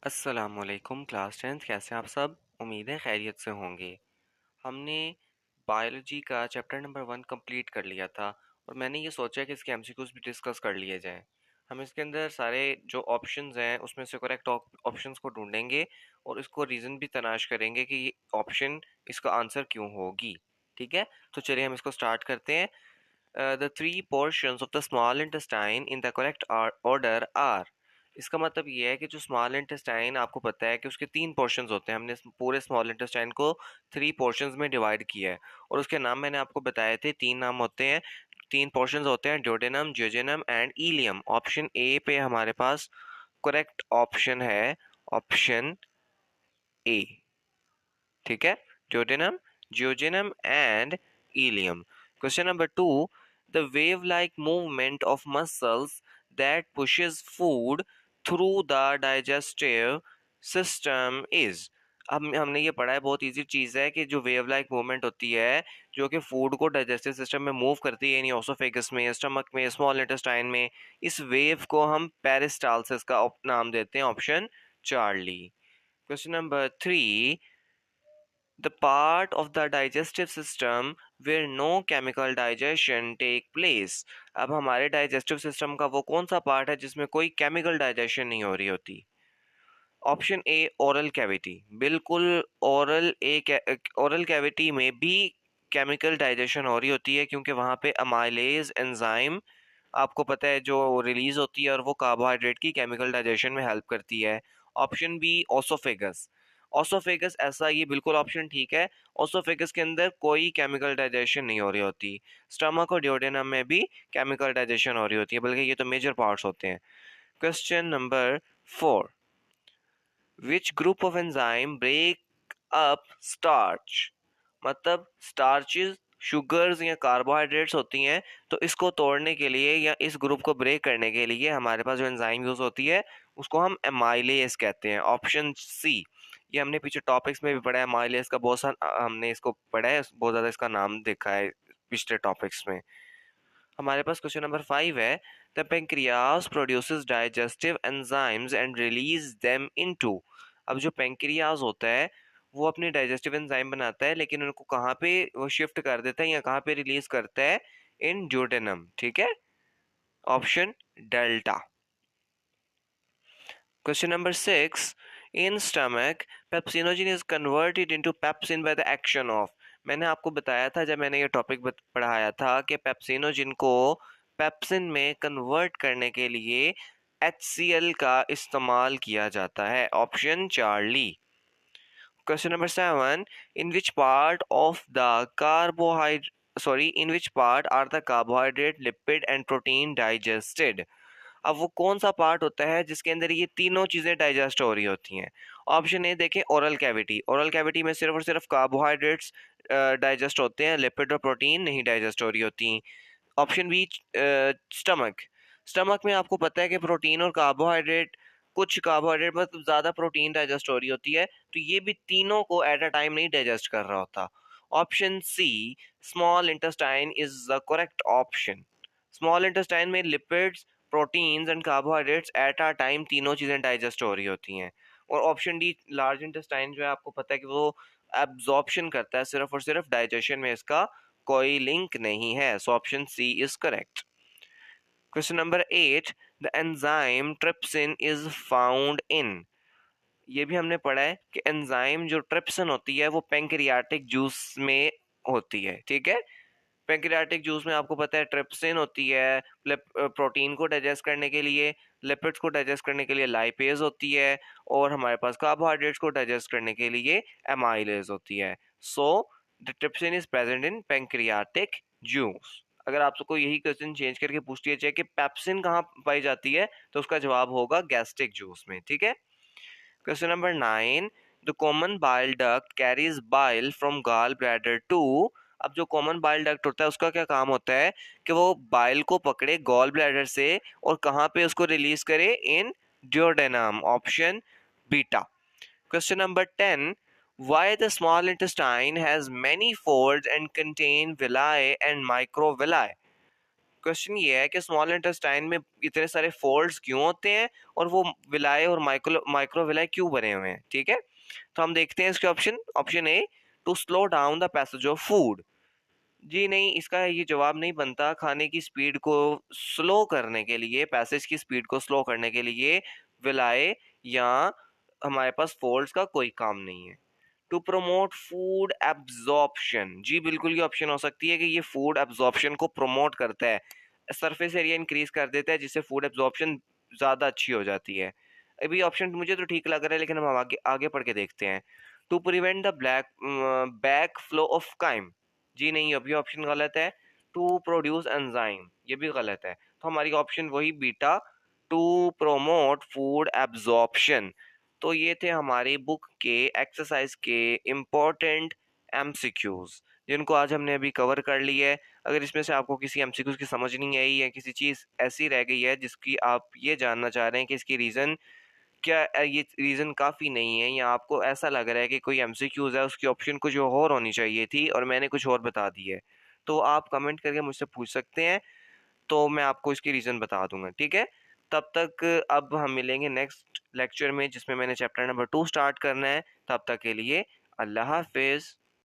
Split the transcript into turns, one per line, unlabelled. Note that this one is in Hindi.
अस्सलामुअलैकुम क्लास 10th कैसे हैं आप सब। उम्मीद है खैरियत से होंगे। हमने बायोलॉजी का चैप्टर नंबर 1 कंप्लीट कर लिया था और मैंने ये सोचा कि इसके एमसीक्यूज भी डिस्कस कर लिए जाएं। हम इसके अंदर सारे जो ऑप्शंस हैं उसमें से करेक्ट ऑप्शंस को ढूंढेंगे और इसको रीज़न भी तलाश करेंगे कि ये ऑप्शन इसका आंसर क्यों होगी। ठीक है, तो चलिए हम इसको स्टार्ट करते हैं। The three portions of the small intestine in the correct order are। इसका मतलब ये है कि जो स्मॉल इंटेस्टाइन आपको पता है कि उसके 3 पोर्शंस होते हैं। हमने पूरे स्मॉल इंटेस्टाइन को 3 पोर्शंस में डिवाइड किया है और उसके नाम मैंने आपको बताए थे। 3 नाम होते हैं, 3 पोर्शंस होते हैं, duodenum, jejunum and ileum. Option A पे हमारे पास करेक्ट ऑप्शन है ऑप्शन ए। ठीक है, duodenum, duodenum and ileum. Question number 2, the wave-like movement of muscles that pushes food through the digestive system is। अब हमने ये पढ़ा है, बहुत इजी चीज़ है कि जो वेव लाइक मूवमेंट होती है जो कि फूड को डाइजेस्टिव सिस्टम में मूव करती है, यानी ओसोफेगस में, स्टमक में, स्मॉल इंटेस्टाइन में, इस वेव को हम पेरिस्टालसिस का नाम देते हैं। Option Charlie. Question number 3, the part of the digestive system where no chemical digestion take place। अब हमारे डाइजेस्टिव सिस्टम का वो कौन सा पार्ट है जिसमें कोई केमिकल डाइजेशन नहीं हो रही होती। Option A oral cavity. बिल्कुल, ओरल कैविटी में भी केमिकल डाइजेशन हो रही होती है क्योंकि वहाँ पे अमाइलेज एंजाइम आपको पता है जो रिलीज होती है और वो कार्बोहाइड्रेट की केमिकल डाइजेशन में हेल्प करती है। Option B oesophagus. ओसोफेगस ऐसा, ये बिल्कुल ऑप्शन ठीक है। ओसोफेगस के अंदर कोई केमिकल डाइजेशन नहीं हो रही होती। स्टमक और ड्यूडेनम में भी केमिकल डाइजेशन हो रही होती है, बल्कि ये तो मेजर पार्ट्स होते हैं। Question number 4, which group of enzyme break up starch. मतलब स्टार्चेस शुगर्स या कार्बोहाइड्रेट्स होती हैं, तो इसको तोड़ने के लिए या इस ग्रुप को ब्रेक करने के लिए हमारे पास जो एंजाइम यूज होती है उसको हम एमाइलेज कहते हैं। Option C. ये हमने पीछे टॉपिक्स में भी पढ़ा है, एमाइलेज का बहुत सारा हमने इसको पढ़ा है, बहुत ज़्यादा इसका नाम देखा है पिछले टॉपिक्स में। हमारे पास क्वेश्चन नंबर 5 है, the pancreas produces digestive enzymes and release them into. अब जो पेंक्रियाज होता है वो अपनी डाइजेस्टिव एंजाइम बनाता है, लेकिन उनको कहाँ पे वो शिफ्ट कर देता है या कहाँ पे रिलीज करता है, इन ड्यूडेनम। ठीक है, option delta. Question number 6, in stomach pepsinogen is converted into pepsin by the action of. मैंने आपको बताया था जब मैंने ये टॉपिक पढ़ाया था कि पेप्सिनोजन को पेप्सिन में कन्वर्ट करने के लिए HCl का इस्तेमाल किया जाता है। Option Charlie. Question number 7, in which part of the in which part are the carbohydrate, lipid and protein digested। अब वो कौन सा पार्ट होता है जिसके अंदर ये तीनों चीजें डाइजेस्ट हो रही होती हैं। ऑप्शन ए देखें, ओरल कैविटी। ओरल कैविटी में सिर्फ और सिर्फ कार्बोहाइड्रेट्स डाइजेस्ट होते हैं, लिपिड और प्रोटीन नहीं डाइजेस्ट हो रही होती। Option B stomach. स्टमक में आपको पता है कि प्रोटीन और कार्बोहाइड्रेट, कुछ कार्बोहाइड्रेट मतलब ज़्यादा प्रोटीन डाइजेस्ट हो रही होती है, तो ये भी तीनों को एट अ टाइम नहीं डाइजेस्ट कर रहा होता। Option C, small intestine is the correct option. Small intestine में lipids, proteins and carbohydrates at a time तीनों चीज़ें डाइजेस्ट हो रही होती हैं। और ऑप्शन डी, लार्ज इंटेस्टाइन जो है आपको पता है कि वो एब्जॉर्प्शन करता है, सिर्फ और सिर्फ डाइजेशन में इसका कोई लिंक नहीं है। So option C is correct. Question number 8, the enzyme trypsin is found in. ये भी हमने पढ़ा है कि एंजाइम जो ट्रिप्सिन होती है वो पेंक्रियाटिक जूस में होती है। ठीक है, पेंक्रियाटिक जूस में आपको पता है ट्रिप्सिन होती है प्रोटीन को डाइजेस्ट करने के लिए, लिपिड्स को डाइजेस्ट करने के लिए लाइपेज होती है, और हमारे पास कार्बोहाइड्रेट्स को डाइजेस्ट करने के लिए एमाइलेज होती है। So the trypsin is present in pancreatic juice. अगर आपसे कोई यही क्वेश्चन चेंज करके पूछ लिया जाए कि पेप्सिन कहाँ पाई जाती है, तो उसका जवाब होगा गैस्ट्रिक जूस में। ठीक है, question number 9, the common bile duct carries bile from gall bladder to. अब जो कॉमन बाइल डक्ट होता है उसका क्या काम होता है कि वो बाइल को पकड़े गॉल ब्लैडर से और कहाँ पे उसको रिलीज करे, in duodenum. Option beta. Question number 10, why the small intestine has many folds and contain villi and microvilli। Question ये है कि स्मॉल इंटेस्टाइन में इतने सारे फोल्ड्स क्यों होते हैं और वो विलाय और माइक्रोविलाय क्यों बने हुए हैं, ठीक है। तो हम देखते हैं इसके option. Option A, to slow down the passage of food. जी नहीं, इसका ये जवाब नहीं बनता। खाने की स्पीड को स्लो करने के लिए, पैसेज की स्पीड को स्लो करने के लिए विलाय या हमारे पास फोल्ड्स का कोई काम नहीं है। टू प्रमोट फूड एब्जॉर्प्शन, जी बिल्कुल ये ऑप्शन हो सकती है कि ये फूड एब्जॉर्प्शन को प्रमोट करता है, सरफेस एरिया इंक्रीज कर देता है जिससे फूड एब्जॉर्प्शन ज़्यादा अच्छी हो जाती है। अभी ऑप्शन मुझे तो ठीक लग रहा है, लेकिन हम आगे आगे पढ़ के देखते हैं। To prevent the back flow of chyme, जी नहीं अभी ऑप्शन गलत है। टू प्रोड्यूस एंजाइम, ये भी गलत है। तो हमारी ऑप्शन वही बीटा, टू प्रोमोट फूड एब्जॉर्प्शन। तो ये थे हमारी बुक के एक्सरसाइज के इम्पोर्टेंट एमसीक्यूज, जिनको आज हमने अभी कवर कर लिया है। अगर इसमें से आपको किसी एमसीक्यूज की समझ नहीं आई या किसी चीज़ ऐसी रह गई है जिसकी आप ये जानना चाह रहे हैं कि इसकी रीज़न क्या, ये रीज़न काफ़ी नहीं है, या आपको ऐसा लग रहा है कि कोई एमसीक्यूज है उसकी ऑप्शन कुछ और होनी चाहिए थी और मैंने कुछ और बता दी है, तो आप कमेंट करके मुझसे पूछ सकते हैं, तो मैं आपको इसकी रीज़न बता दूंगा, ठीक है। तब तक अब हम मिलेंगे नेक्स्ट लेक्चर में जिसमें मैंने चैप्टर नंबर 2 स्टार्ट करना है। तब तक के लिए अल्लाह हाफिज़।